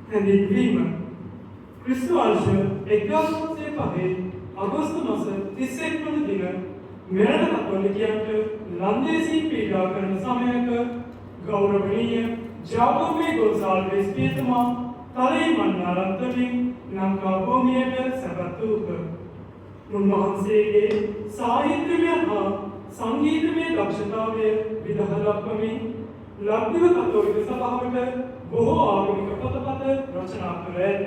හැඳින්වීම ක්‍රිස්තු වර්ෂ 1905 අගෝස්තු මාස 31 වන දින මෙරට කතෝලිකයන්ට ලන්දේසී පීඩා කරන සමයක ගෞරවනීය ජාකෝබේ ගොන්සාල්වෙස් පියතුමා තලේ මන්නාරම්තුලින් ලංකා භූමියට සැපත් වූහ. උන්වහන්සේගේ සාහිත්‍යමය හා සංගීතමය දක්ෂතාවය විදහා දක්වමින් ලක්දිව කතෝලික සභාවට බොහෝ ආගමික පොතපත රචනා කර ඇත.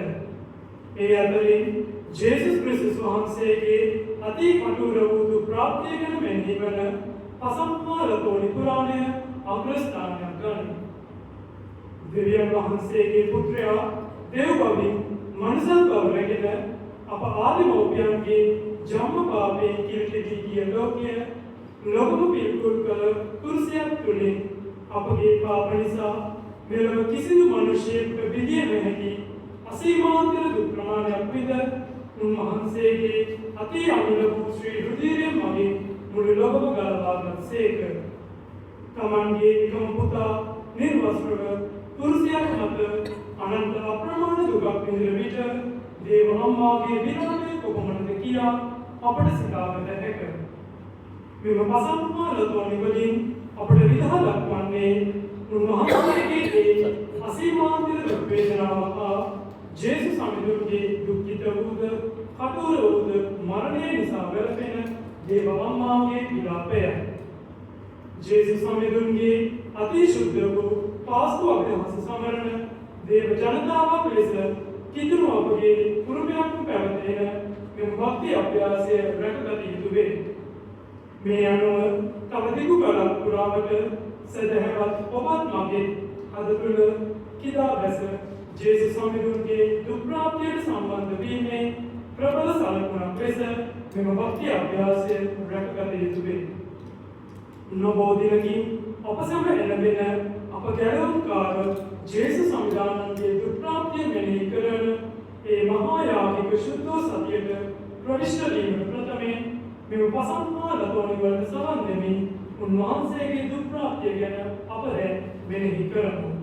ඒ අතරින් ජේසුස් ක්‍රිස්තුස් වහන්සේගේ අති කටුර වූ දුක් ප්‍රාප්තිය ගැන මෙනෙහි වන පසම්මාලතෝනි පුරාණය අග්‍රස්ථානයක් ගනී. දෙවියන් වහන්සේගේ පුත්‍රයා දෙව් බවින් මනුෂ්‍ය බව රැගෙන අප ආදිමව්පියන්ගේ ජන්ම පාපයෙන් කිලිටි ගිය ලෝකය ලොකම පිළිකුල් කළ කුරුසියක් තුළින් අපගේ පාප නිසා මෙලොව කිසිදු මනුෂ්‍යයෙකුට විඳිය නොහැකි අසීමාන්තර දුක් ප්‍රමාණයක් විඳ උන්වහන්සේගේ අති අමිල වූ ශ්‍රී රුධිරය මගින් මුළු ලොවම ගලවාගත් සේක. තමන්ගේ එකම පුතා නිර්වස්ත්‍රව කුරුසියක් මත අනන්ත අප්‍රමාණ දුකක් විඳින විට දේව අම්මාගේ විරාමය කොපමණද කියා අපට සිතාගත හැක. මෙම පසම්මාලතෝනි වලින් අපට විදහා දක්වන්නේ උන්වහන්සේගේ අසීමාන්තර දුක් වේදනාව හා ජේසුස් සමිඳුන්ගේ දුක්ඛිත වූද කටුර වූද මරණය නිසා වැළපෙන දේව අම්මාගේ විලාපය. ජේසුස් සමිඳුන්ගේ අතිශුද්ධ වූ පාස්කු අභිහස සමරන දේව ජනතාවක් ලෙස කිතුණු අපගේ කුරුමයක් පැවතෙන මෙම භක්ති අභ්‍යාසය රැකගත යුතු වේ. මේ අනුව තව දිගු කලක් පුරාවට සදහවත් ඔබත් මගේ අද තුළ කිදා බැස ජේසුස් සමිඳුන්ගේ දුක් ප්‍රාප්තියට සම්බන්ධ වීමේ ප්‍රබල සලකුණක් ලෙස මෙම භක්ති අභ්‍යාසය රැකගත යුතු වේ. නොබෝ දිනකින් අප සැම එළඹෙන අප ගැලවුම්කාර ජේසුස් සමිඳානන්ගේ දුක් ප්‍රාප්තිය මෙනෙහි කරන ඒ මහා යාගික ශුද්ධ සතියට ප්‍රවිෂ්ඨ වීමට ප්‍රථමයෙන් මෙම පසම්මාලතෝනි වලට සවන් දෙමින් උන්වහන්සේගේ දුක් ප්‍රාප්තිය ගැන අප දැන් මෙනෙහි කරමු.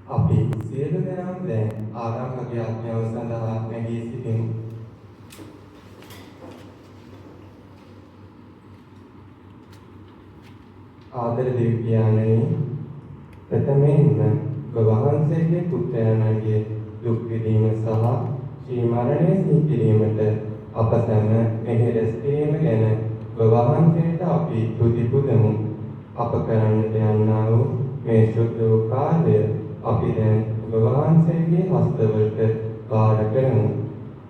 අපි සියලු දෙනාම දැන් ආරාධක ආඥාව සඳහා නැගී සිටිමු. ආදර දෙවියන්නි, ප්‍රථමයෙන්ම ඔබ වහන්සේගේ පුත්‍රයාණන්ගේ දුක් විඳීම සහ ශ්‍රී මරණය සිහි කිරීමට අප සැම මෙහි රැස් කිරීම ගැන ඔබ වහන්සේට අපි තුති පුදමු. අප කරන්නට යන්නා වූ මේ ශුද්ධ වූ කාර්යය අපි දැන් ඔබ වහන්සේගේ හස්තවලට බාර කරමු.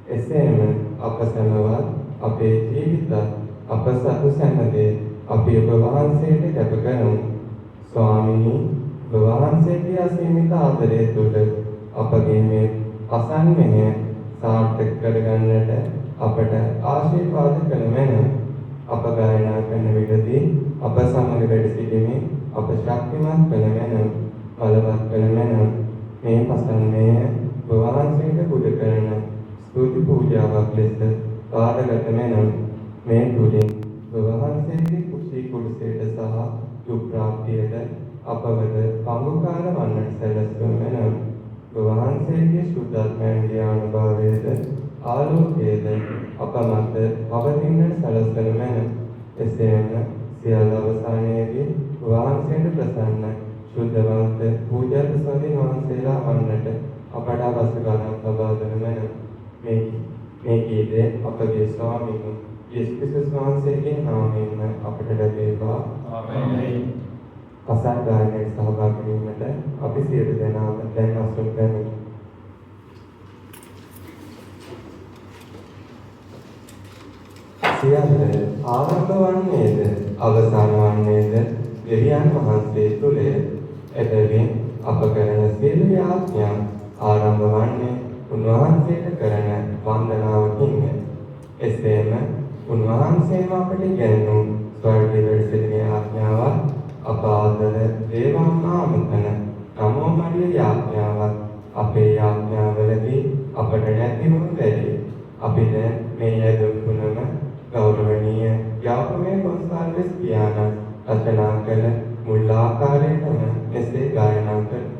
එසේම අප සැමවත් අපේ ජීවිතත් අප සතු සැමදේ අපි ඔබ වහන්සේට කැප කරමු. ස්වාමීනි, ඔබ වහන්සේගේ අසීමිත ආදරය තුළ අපගේ මේ අසන්නය සාර්ථක කරගන්නට අපට ආශිර්වාද කළ මැනව. අප ගායනා කරන විටදී අප සමග වැඩ සිටිමින් අප ශක්තිමත් කළ මැනව. බලවත් කළ මැනව. මේ පසන්නය ඔබ වහන්සේට පුද කරන ස්තුති පූජාවක් ලෙස පාදගත මැනව. මේ තුළින් ඔබ වහන්සේගේ කුසී කුරුසයට සහ දුක් ප්‍රාප්තියට අපවද පංගුකාර වන්නට සැලැස්වන මැනව. ඔබ වහන්සේගේ ශුද්ධාත්මයන්ගේ අනුභවයේද ආලෝකයේද අප මත පවතින්නට සැලැස්වන මැනව. එසේම සියල්ල අවසානයේදී වහන්සේට ප්‍රසන්න ශුද්ධවන්ත පූජා ප්‍රසාදින් වහන්සේලා වන්නට අපට අවශ්‍ය ගණන් ලබා දෙන මැනව. මේ කීදේ අපගේ ස්වාමීන් යේසුස් ක්‍රිස්තුස් වහන්සේගේ නාමයෙන් අපට ලැබේවා. ආමේන්. අසල් ගායනයේ සහභාගී වීමට අපි සියලු දෙනාම දැන් අසුන් කරමු. සියල්ල ආරම්භ වන්නේද අවසාන වන්නේද දෙවියන් වහන්සේ තුළය. එබැවින් අප කරන සියලු යාඥා ආරම්භ වන්නේ උන්වහන්සේට කරන වන්දනාවකින්ය. එසේම උන්වහන්සේම අපට ඉගැන්වූ ස්වර්ගයේ වැඩ සිටින ආඥාවත් අප ආදර දේවම්මා අමතන නමෝ මරිය යාඥාවත් අපේ යාඥාවලදී අපට නැතිවම බැරි. අපි දැන් මේ යදුම් පුනම ගෞරවනීය යාපමේ කොන්සාල්වෙස් පියාණන් රචනා කළ මුල් ආකාරයටම මෙසේ ගායනා කරමු.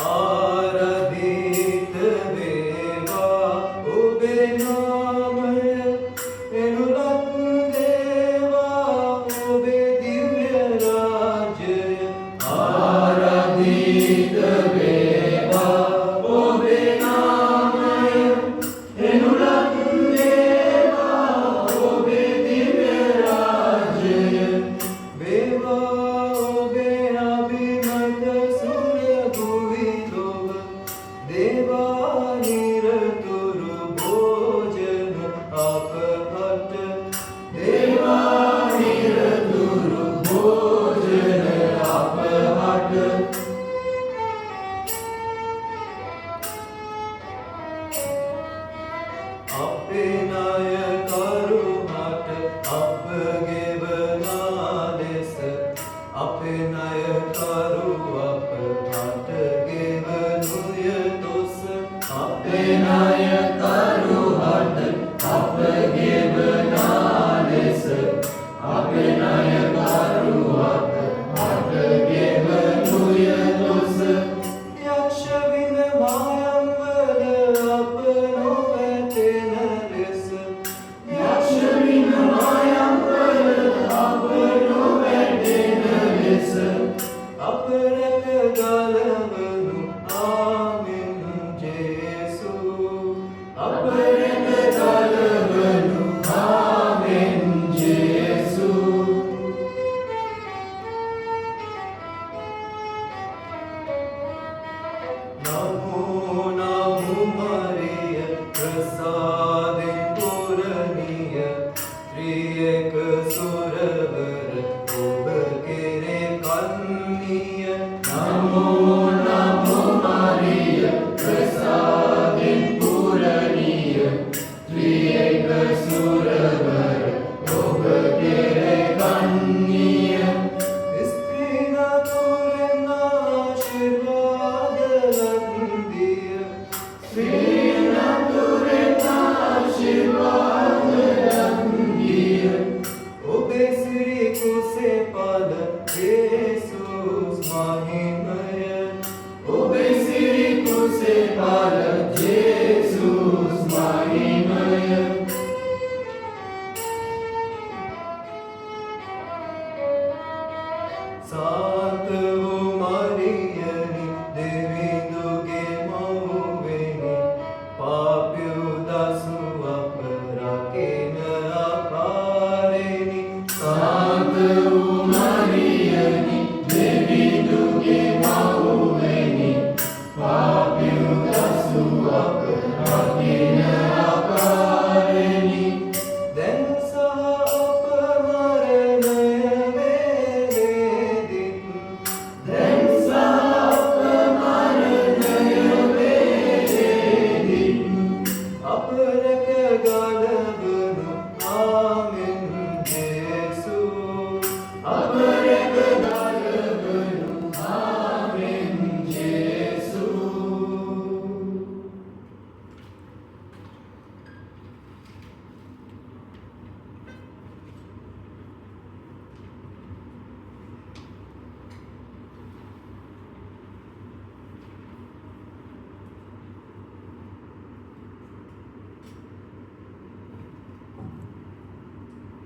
ආරාධිත වේවා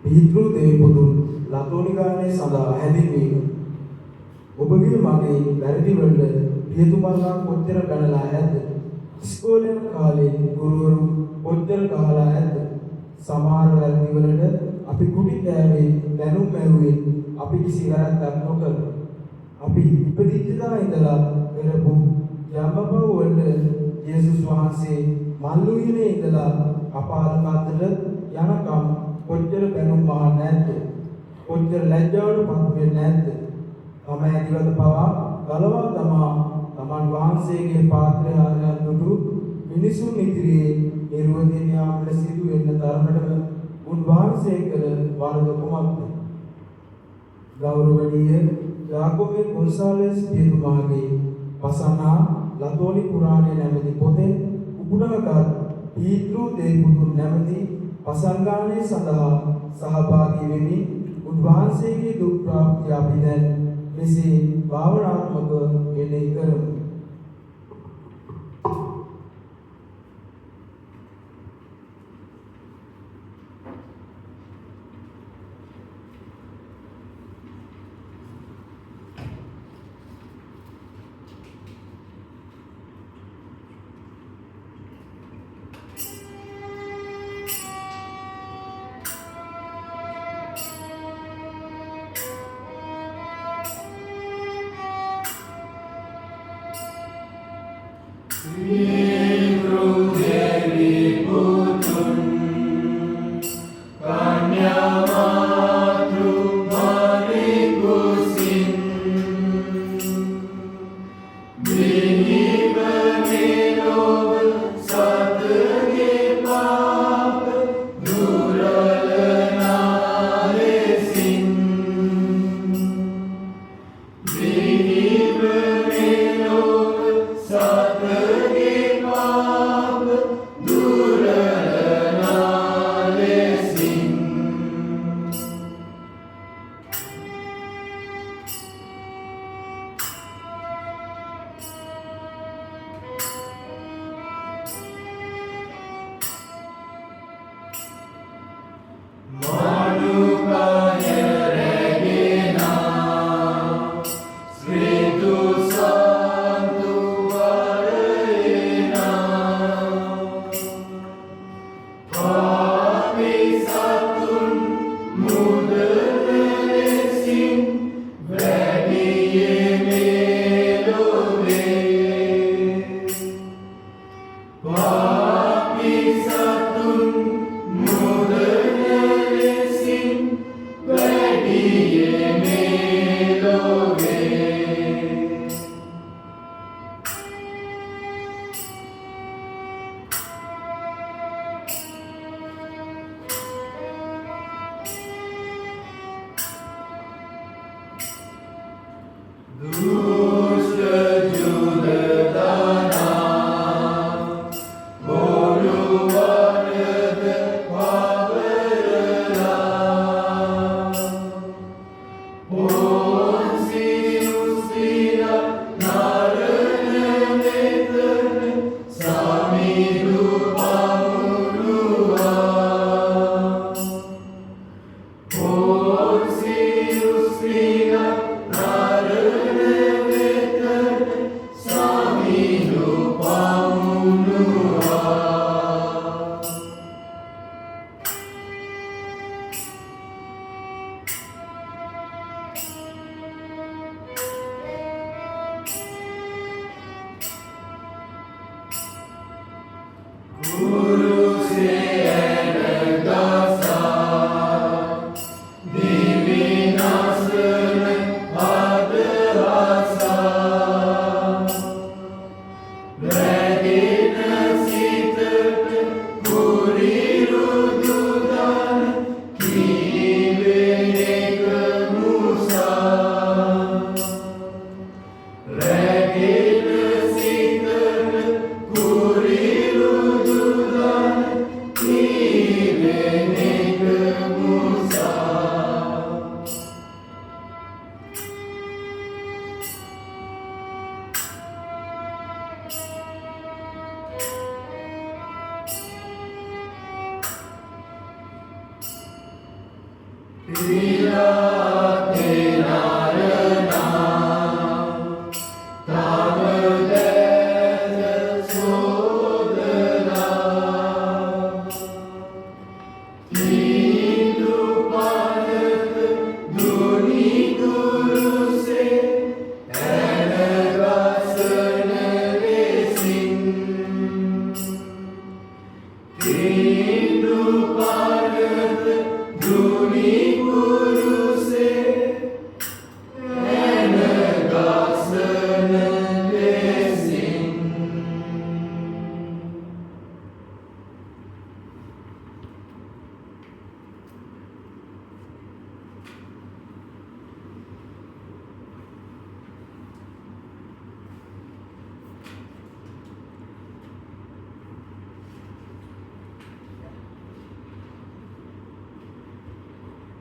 පිතෘ දේවබුදුන් ලතෝනිකානේ සඳහා හැදින්වීම ඔබගේ මගේ වැරදි වලට පියතුමල්ලා කොච්චර බැනලා ඇද්ද ඉස්කෝලේ කාලේ ගුරුවරු කොච්චර ගහලා ඇද්ද සමහර වැරදි වලට අපි කුටි කෑවේ දැනුම් ඇහුවේ අපි කිසි වැරද්දක් නොකර අපි ඉපදිච්ච දා ඉඳලා කරපු යම්බපව වලට යේසුස් වහන්සේ මල්ලුයිනේ ඉඳලා අපාර කාතට යනකම් කොච්චර බැනුම් මහා නැද්ද කොච්චර ලැජ්ජාවට පත් වෙන්නේ නැද්ද තම ඇතිවද පවා ගලවා තමන් වහන්සේගේ පාත්‍රය ආරයන් දුටු මිනිසුන් ඉදිරියේ නිර්වදින යාමට සිදු වෙන්න තරමටම උන්වහන්සේ කළ වරද කුමක්ද ගෞරවනීය යාකෝබේ ගොන්සාලස් පියතුමාගේ පසනා ලතෝනි පුරාණය නැමැති පොතෙන් උපුටාගත් පිතෘ දේවබුදුන් නැමැති පසංගාණය සඳහා සහභාගී වෙමින් උන්වහන්සේගේ දුක් ප්‍රාප්තිය අපි දැන් මෙසේ භාවනාත්මක මෙනෙහි කරමු. Satgema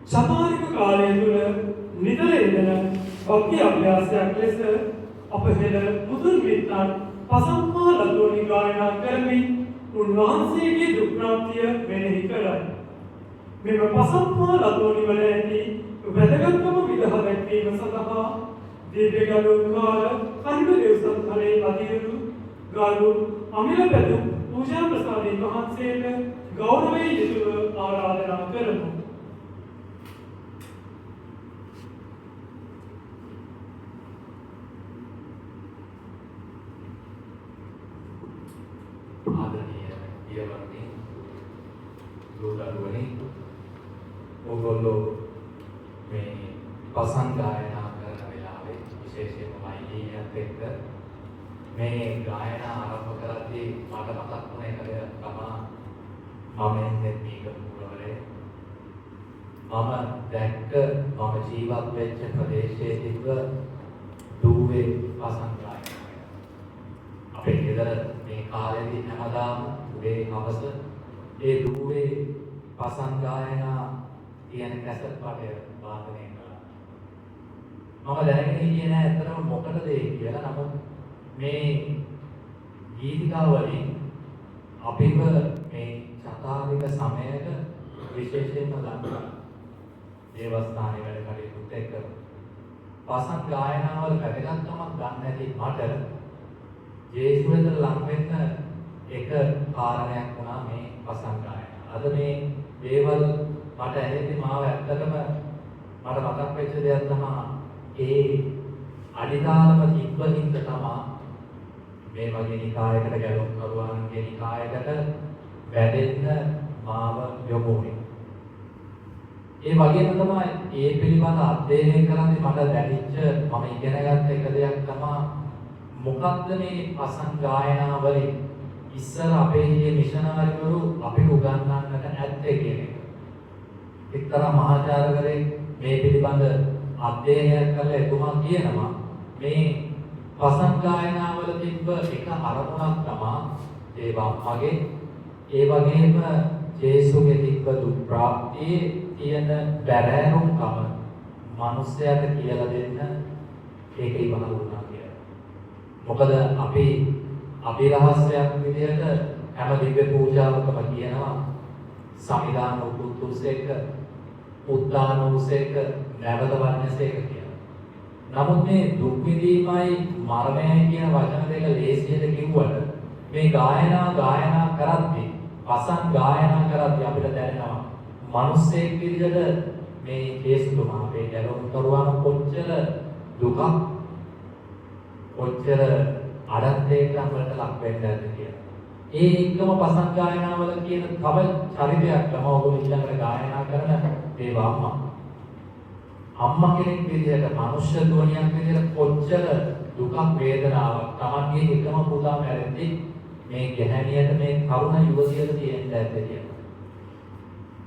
සමාරික කාලය තුළ නිතර යෙදෙන භක්ති අභ්‍යාසයක් ලෙස අප හෙළ මුදුන් විත්තන් පසම්මා ලතෝනි ගායනා කරමින් උන්වහන්සේගේ දුක් ප්‍රාප්තිය මෙනෙහි කරයි. මෙම පසම්මා ලතෝනි වල ඇති වැදගත්කම විදහා දැක්වීම සඳහා දිව්‍ය ගලෝත්කාර කන්දදේව සංඝරේ අධිවරු ගාලු අමිල පැතුම් පූජා ප්‍රසාදීන් වහන්සේට ගෞරවයෙන් යුතුව ආරාධනා කරමු. ආදරණීය පියවරණි ගෝදරුවනි ඔයගොල්ලෝ මේ පසන් ගායනා කරන වෙලාවේ විශේෂයෙන්ම මයිලියත් එක්ක මේ ගායනා ආරම්භ කරද්දී මට මතක් වුණ එක තමයි මම එන්නේ මේක මුලවලේ මම දැක්ක මම ජීවත් වෙච්ච ප්‍රදේශයේ තිබ්බ දුවේ පසන් ගායනා අපේ ගෙදර මේ කාලේදී හැමදාම උදේ හවස ඒ දුවේ පසන් ගායනා කියන කැසට් පාඩය වාදනය කළා. මම දැනගෙන හිටියේ නෑ ඇත්තටම මොකටද ඒ කියලා. නමුත් මේ ගීතිකා වලින් අපිව මේ චතාරික සමයක විශේෂයෙන්ම ලංකා දේවස්ථානයේ වැඩ කටයුතුත් එක්ක පසන් ගායනාවල වැදගත්කමක් ගන්න නැති මට ජේසුස් වෙත ලං වෙන්න එක කාරණයක් වුණා මේ පසන් ගායනා. අද මේ දේවල් මට ඇහෙද්දි මාව ඇත්තටම මට මතක් වෙච්ච දෙයක් තමයි ඒ අඩිතාලම තිබ්බ හින්දා තමයි මේ වගේ නිකායකට ගැලොම් කරුවාන්ගේ නිකායකට වැඩෙන්න මාව යොමු වුනේ. ඒ වගේම තමයි ඒ පිළිබඳ අධ්‍යයනය කරද්දී මට දැනෙච්ච මම ඉගෙනගත්ත එක දෙයක් තමයි මොකක්ද මේ පසන් ගායනා වලින් ඉස්සර අපේ මේ මිෂනාරිවරු අපිට උගන්වන්නට ඇත්තේ කියන එක. එක්තරා මහාචාර්යවරයෙක් මේ පිළිබඳ අධ්‍යයනයක් කළා. එතුමා කියනවා මේ පසන් ගායනා වල තිබ්බ එක අරමුණක් තමයි ඒ වම්මගේ ඒ වගේම ජේසුගේ තිබ්බ දුක් ප්‍රාප්තියේ තියෙන බැරෑරුම්කම මිනිස්යාට කියලා දෙන්න ඒක ඉවහල් වුණා කියලා. මොකද අපි අභිරහස්‍යයක් විදිහට හැම දිව්‍ය පූජාවකම කියනවා සමිදාන උතුසේක උද්දානෝසේක නැවත වන්නසේක කියලා. නමුත් මේ දුක් විඳීමයි මරණයයි කියන වචන දෙක ලේසියට කිව්වට මේ ගායනා කරද්දී පසන් ගායනා කරද්දී අපිට දැනෙනවා මිනිස්සෙක් විදිහට මේ ජේසුතුමා අපේ ගැලවුම් කරුවාන කොච්චර දුකක් කොච්චර අඩත්තේකම් වලට ලක් වෙන්නද කියලා. ඒ එක්කම පසන් ගායනාවල කියන තව චරිතයක් තමයි ඔයගොල්ලෝ ඊළඟට ගායනා කරන දේව අම්මා. අම්මා කෙනෙක් විදිහට මනුෂ්‍ය ධ්වනියක් විදිහට කොච්චර දුකක් වේදනාවක් Tamanගේ එකම පුතා මැරෙද්දී මේ ගැහැණියට මේ කරුණ යුවතියට තියෙන්න ඇද්ද කියලා.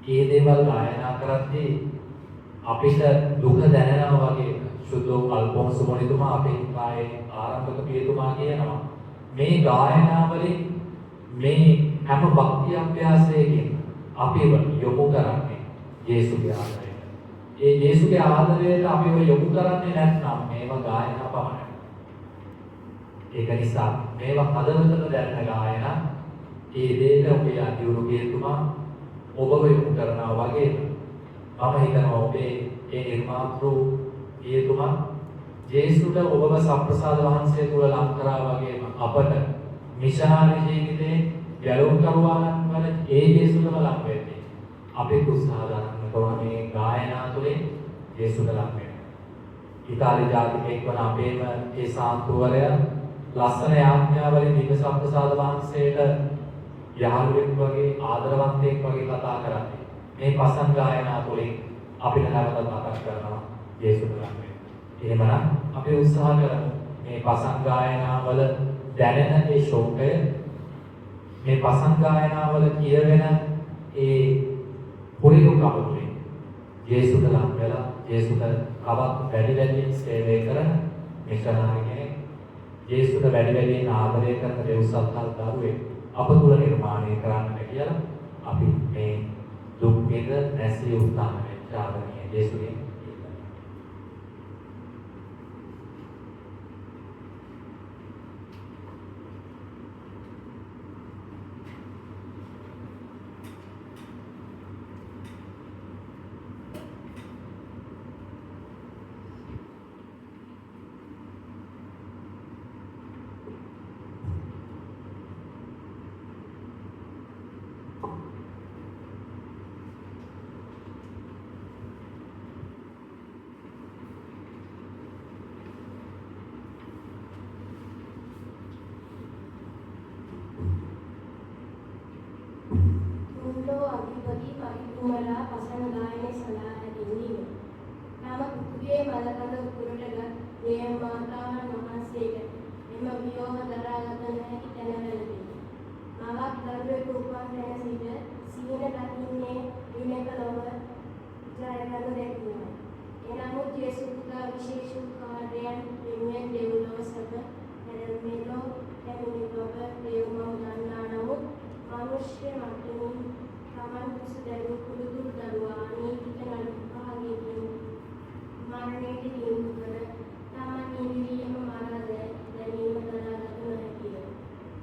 මේ දේවල් ගායනා කරද්දී අපිට දුක දැනෙනවා වගේ සුදෝ අල්පොන්ස මොනිතුමා අපේ කායේ ආරම්භක පියතුමා කියනවා මේ ගායනාවලින් මේ හැම භක්ති අභ්‍යාසයකින් අපිව යොමු කරන්නේ යේසුගේ ආදරයට. ඒ යේසුගේ ආදරයට අපිව යොමු කරන්නේ නැත්නම් මේවා ගායනා පමණයි. ඒක නිසා මේවා හදවතට දැනෙන ගායනා ඒ දෙයට ඔබේ අතිවරු පියතුමා ඔබව යොමු කරනවා වගේ මම හිතනවා ඔබේ ඒ නිර්මාතෘ පියතුමා ජේසුට ඔබව සම්ප්‍රසාද වහන්සේ තුල ලං කරා වගේම අපට මිෂනාරි ජීවිතේ ගැලවුම් කරුවාන් වල ඒ ජේසුටම ලං වෙන්නේ අපි උත්සාහ ගන්න ඕන මේ ගායනා තුළින් ජේසුට ලං වෙන්න. ඉතාලි ජාතිකයෙක් වන අපේම ඒ සාන්තුවරයා ලස්සන යාඥාවලින් දිව්‍ය සම්ප්‍රසාද වහන්සේට යහළුවෙක් වගේ ආදරවන්තයෙක් වගේ කතා කරන්නේ මේ පසන් ගායනා තුළින් අපිට නැවතත් මතක් කරනවා යේසුට ලං වෙන්න. එහෙමනම් අපි උත්සාහ කරමු මේ පසන් ගායනාවල දැනෙන ඒ ශෝකය මේ පසන් ගායනාවල කියවෙන ඒ පුරිලු කපුලින් යේසුට ලං වෙලා යේසුට කවත් වැඩි වැඩියෙන් සේවය කරන මිෂනාරි කෙනෙක් යේසුට වැඩි වැඩියෙන් ආදරය කරන දෙව්සත්කල් දරුවෙක් අප තුළ නිර්මාණය කරන්නට කියලා අපි මේ දුක් වේද නැසී උත්සාහ වෙච්ච ආදරණීය යේසුගේ अधिपति परिकुमला पसन गायने सलाह दिनी नाम कुकुगे मलकंद कुरुटग देव माता महासेक එම වියෝහ දරාගත නොහැකි තැනවලදී මවක් දරුවෙක් උපන් තැන සිට සීන දකින්නේ විනක නොව ජයගනු දැක්වීම. එනමුත් යේසු පුතා විශේෂ කාර්යයන් වෙනුවෙන් දෙව්ලොව සැප මෙලෝ පැමිණි ඔබ දේවමව දන්නා නමුත් මනුෂ්‍ය මට්ටමින් තමන් කුස දැරු කුළුදුරු දරුවා නීතික නඩු පහකින් මරණයට තීන්දුව කර තමන් නිවිලියම මරා දැමීම දරාගත නොහැකිය.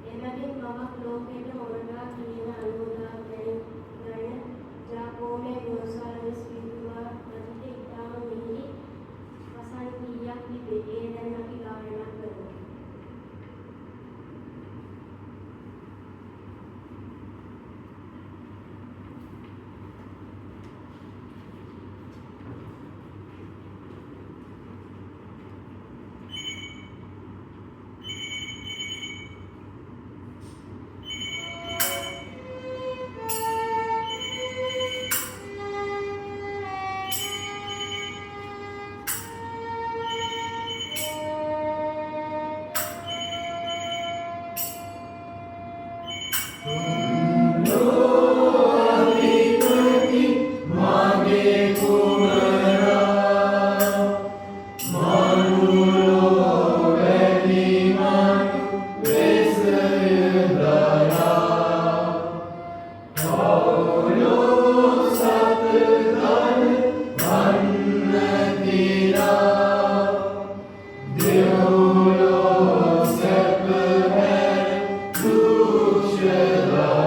එබැවින් මමක් ලෝකයට මොරගා කියන අනුමෝදා ගන්න ජාකෝමේ ගෝසාලස් පිටුවා රජිත ඉතාම මිහිරි පසන් කීයක් තිබේ. ඒ දැන් අපි ගායනා කරමු. Shela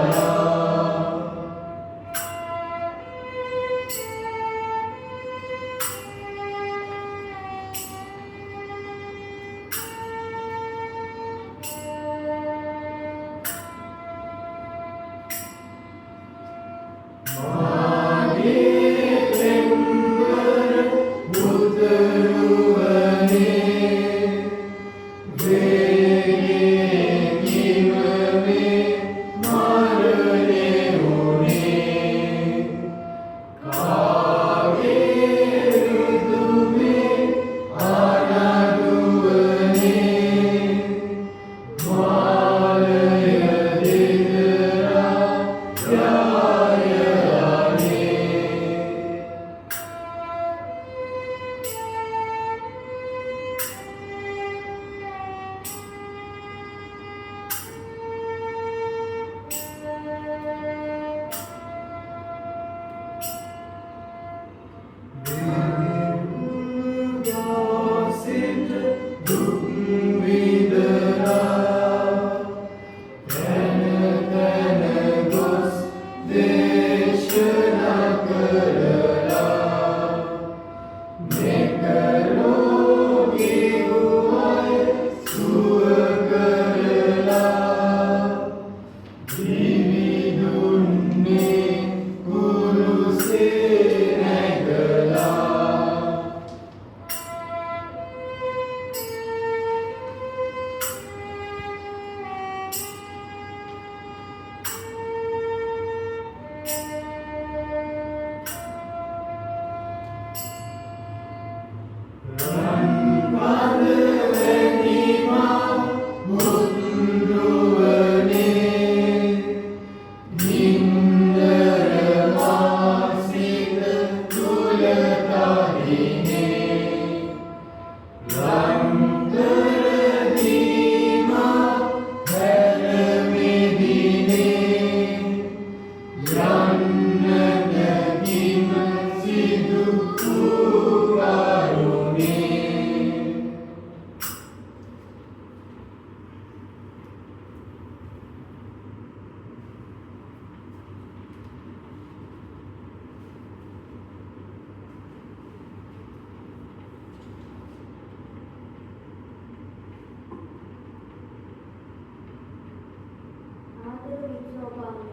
ආදර වික්ෂෝපාමි.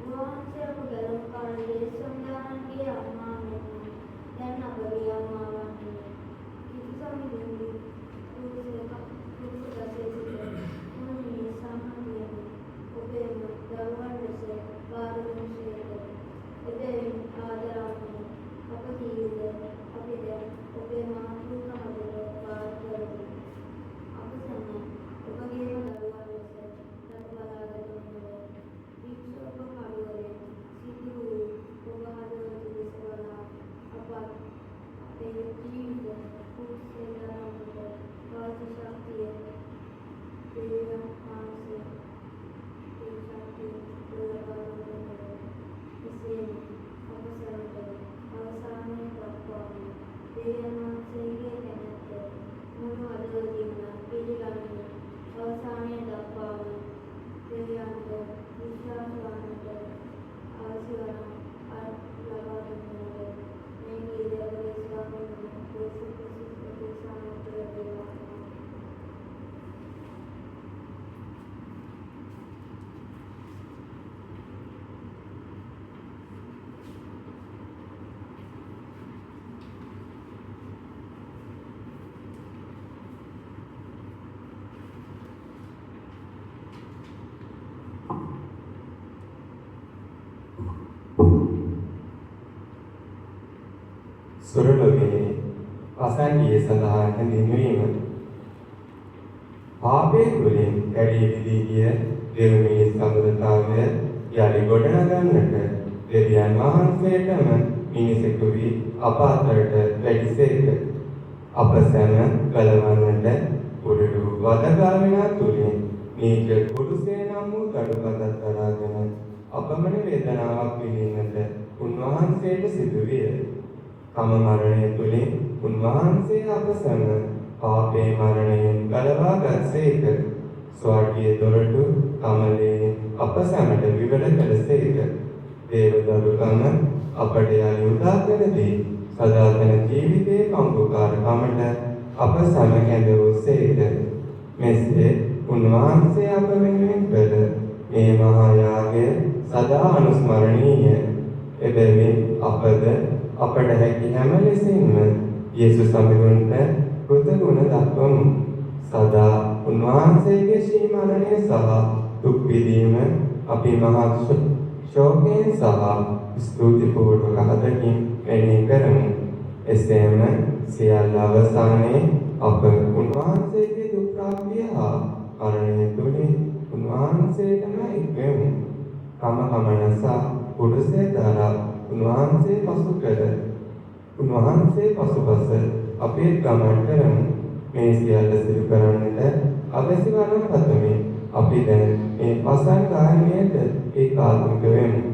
වහන්සේ අප ගලම් කාලයේ සම්දානන්ගේ අම්මා වෙනවා. දැන් අපගේ අම්මා වන්නේ. කිසි සමිඳුනි පුරුෂ දසේ සිට මුනි සම්හන්දියම ඔබේම දරුවන් ලෙස බාර දුන් සේක. එබැවින් ආදරාත්මක අප කීයද අපි දැන් ඔබේ මාතෘකාවට බාර කරමු. අප සැම ඔබගේම දරුවන් ලෙස රට බලාගෙන ඉන්නවා. වික්ෂෝප කඩුවලින් සිදු වූ ඔබ හදවත දෙස බලා අපත් අපේ ජීවිත කුසලයන්ට වාසි ශක්තිය දේව මානසික ඒ ශක්තිය ලබා දෙනවා. එසේම අප සැමට අවසානයේ දක්වාම දේවයන් වහන්සේගේ කැමැත්ත මුළු හදවතින්ම පිළිගන්නේ අවසානයේ දක්වාම දෙවියන්ට විශ්වාස වන්නට අවශ්‍ය වන ලබා දෙනවා. මේ කීදවගේ ස්වාමීන් වහන්සේ සාමෝත්තර වේවා. සුරලෝකයේ අසංගිය සඳහා හැඳින්වීම පාපේ තුළින් ඇරී විදී ගිය දෙවියන්ගේ සම්බුද්ධතාවය යලි ගොඩනගන්නට දෙවියන් වහන්සේටම මිනිසෙකු වී අප අතරට වැඩිසේක. අප සැම ගලවන්නට උඩු වදගාමිනා තුළින් නීච කුරුසේ නම් වූ කඩුපතක් දරාගෙන අපමණ වේදනාවක් විඳින්නට උන්වහන්සේට සිදුවිය. තම මරණය තුළින් උන්වහන්සේ අප සැම පාපේ මරණයෙන් ගලවා ගත්සේක. ස්වර්ගීය දොරටු කමලේ අප සැමට විවර කළසේක. දේවදරුකම අපට යලි උදා කරදී සදාතන ජීවිතයේ පංගුකාරකමට අප සැම කැඳවූසේක. මෙසේ උන්වහන්සේ අප වෙනුවෙන් කළ මේ මහා යාගය සදා අනුස්මරණීය. එබැවින් අපද අපට හැකි හැම ලෙසින්ම යේසුස් සමිඳුන්ට කෘතගුණ දක්වමු. සදා උන්වහන්සේගේ ශ්‍රී මරණය සහ දුක් විඳීම අපි මහත් ශෝකයෙන් සහ ස්තුතිපූර්වක හදකින් මෙනෙහි කරමු. එසේම සියල්ල අවසානයේ අප උන්වහන්සේගේ දුක් ප්‍රාප්තිය හා මරණය තුළින් උන්වහන්සේටම එක්වෙමු. කමකමනසා පුරුෂය දරා උන්වහන්සේ පසුපස අපේ ගමන් කරමු. මේ සියල්ල සිදු කරන්නට අවශ්‍ය වන පතමි. අපි දැන් මේ පසන් ගායනයට ඒකාත්මික වෙමු.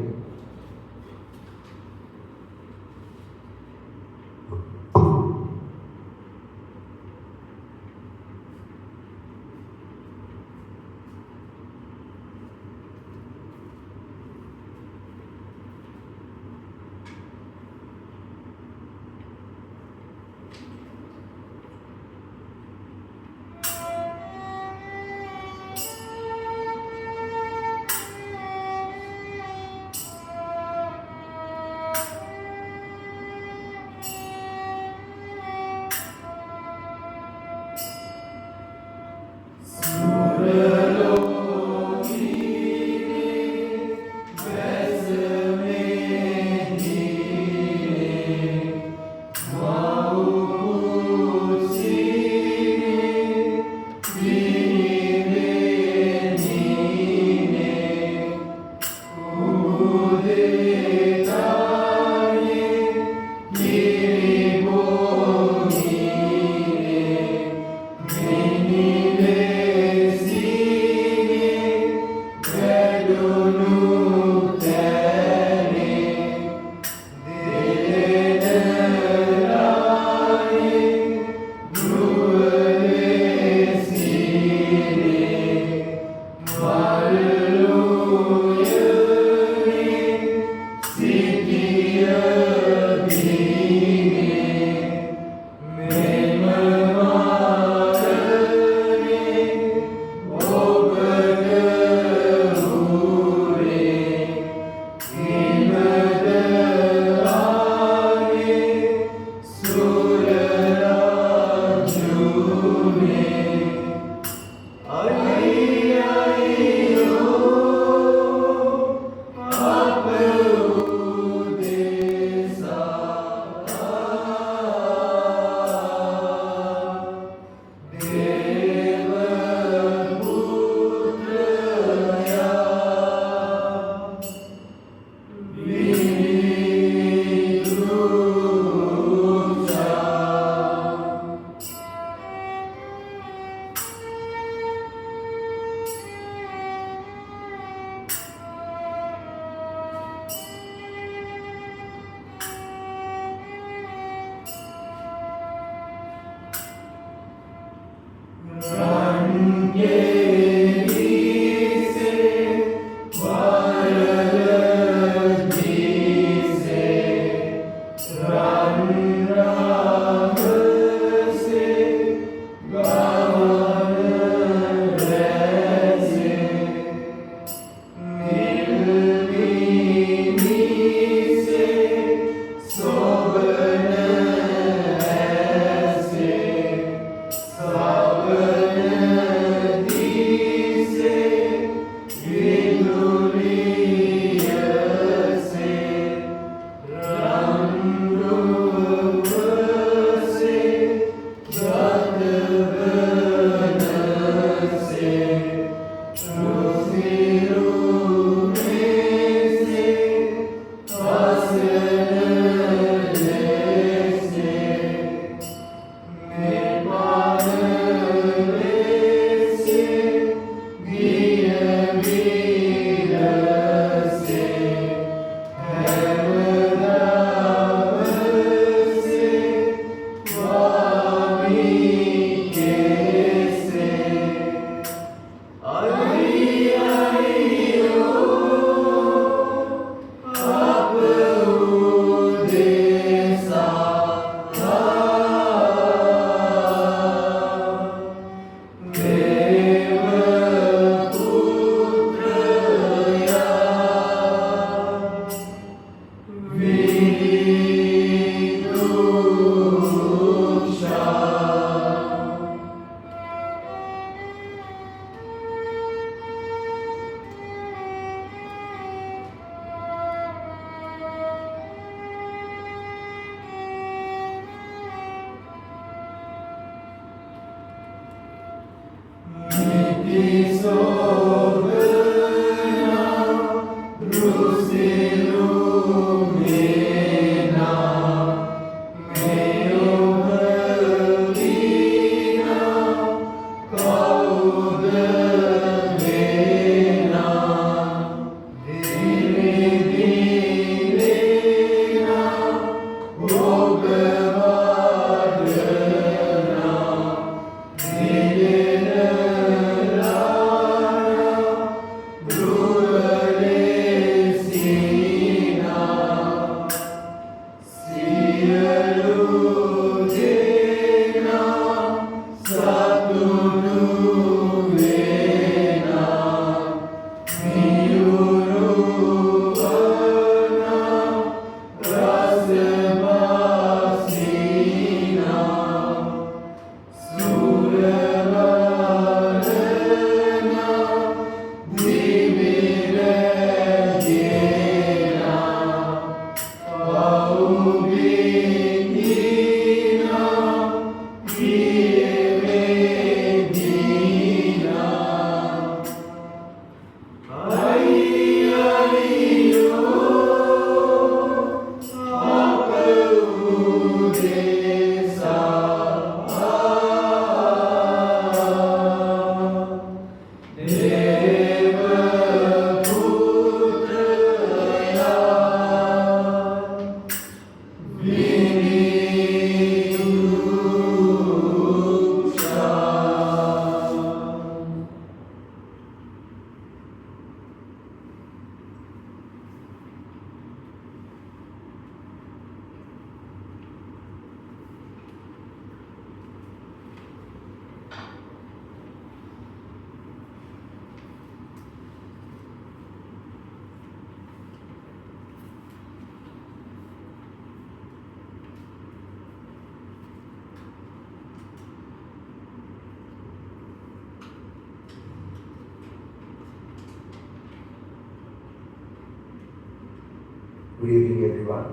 Good evening, everyone.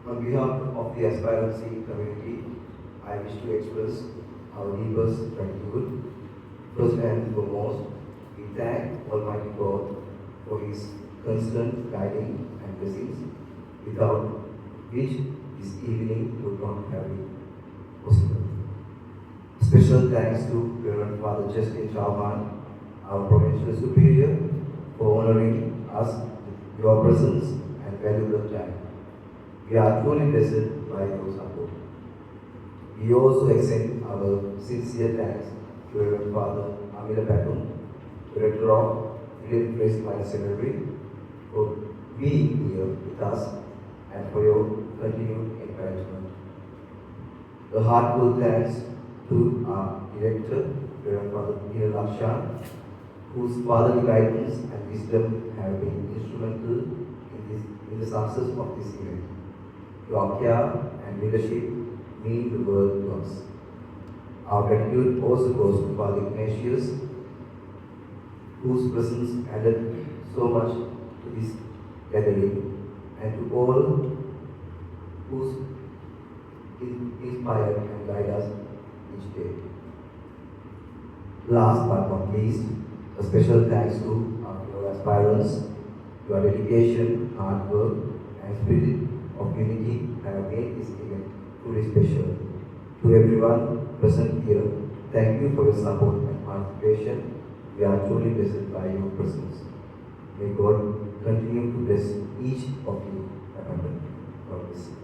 On behalf of the aspirancy community, I wish to express our deepest gratitude. First and foremost, we thank Almighty God for His constant guiding and blessings, without which this evening would not have been possible. Special thanks to Reverend Father Justin Chauhan, our provincial superior, for honoring us with your presence and valuable time. We are truly blessed by your support. We also extend our sincere thanks to Reverend Father Amila Patun, Director of William Grace Minor Seminary, for being here with us and for your continued encouragement. The heartfelt thanks to our Director, Reverend Father Neil Lakshan, whose fatherly guidance and wisdom have been instrumental in the success of this event. Your care and leadership mean the world to us. Our gratitude also goes to Father Ignatius, whose presence added so much to this gathering, and to all who inspire and guide us each day. Last but not least, a special thanks to our fellow aspirants. Your dedication, hard work, and spirit of unity have made this event truly special. To everyone present here, thank you for your support and participation. We are truly blessed by your presence. May God continue to bless each of you abundantly. God bless you.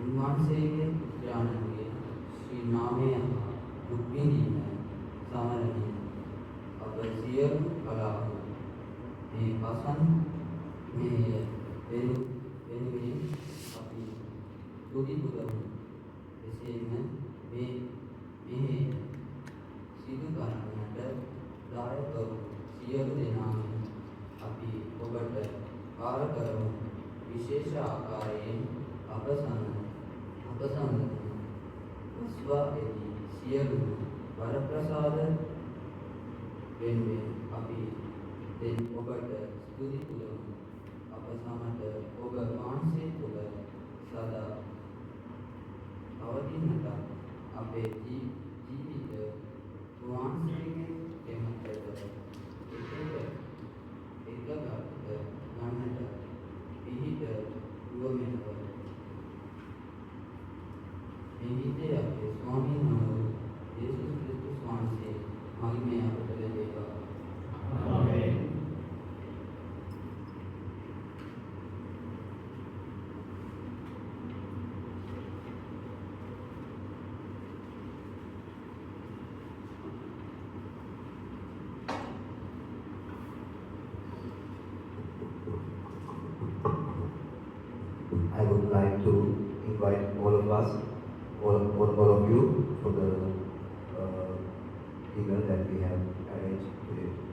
උන්වහන්සේගේ ඥානයේ ශ්‍රී නාමය දුක් විඳීම සමරණය අප සියලු කලාව මේ පසන් මේ වෙනුවෙන් අපි දුකි පුදමු එසේම මේ මෙහි සිදු කරන්නට දායක වූ සියලු දෙනාම අපි ඔබට කාර්ය කරමු විශේෂ ආකාරයෙන් අප සමග ස්වාමී සියලු වරප්‍රසාද වෙනුවෙන් අපි ඔබට ස්තුති පුදමු. අප සමට ඔබ වහන්සේ තුළ සදා පවතිනට අපේ ජීවිත වහන්සේගේ එමෙතට එකගත ගන්නට පිහිට වුවමෙනව. මෙහිදී අපේ ස්වාමීන් වහන්සේ යේසුස් ක්‍රිස්තුස් වහන්සේ මහිමය අපට ලැබේවා. ආමේන්. I would like to invite all of us all of you for the event that we have arranged today.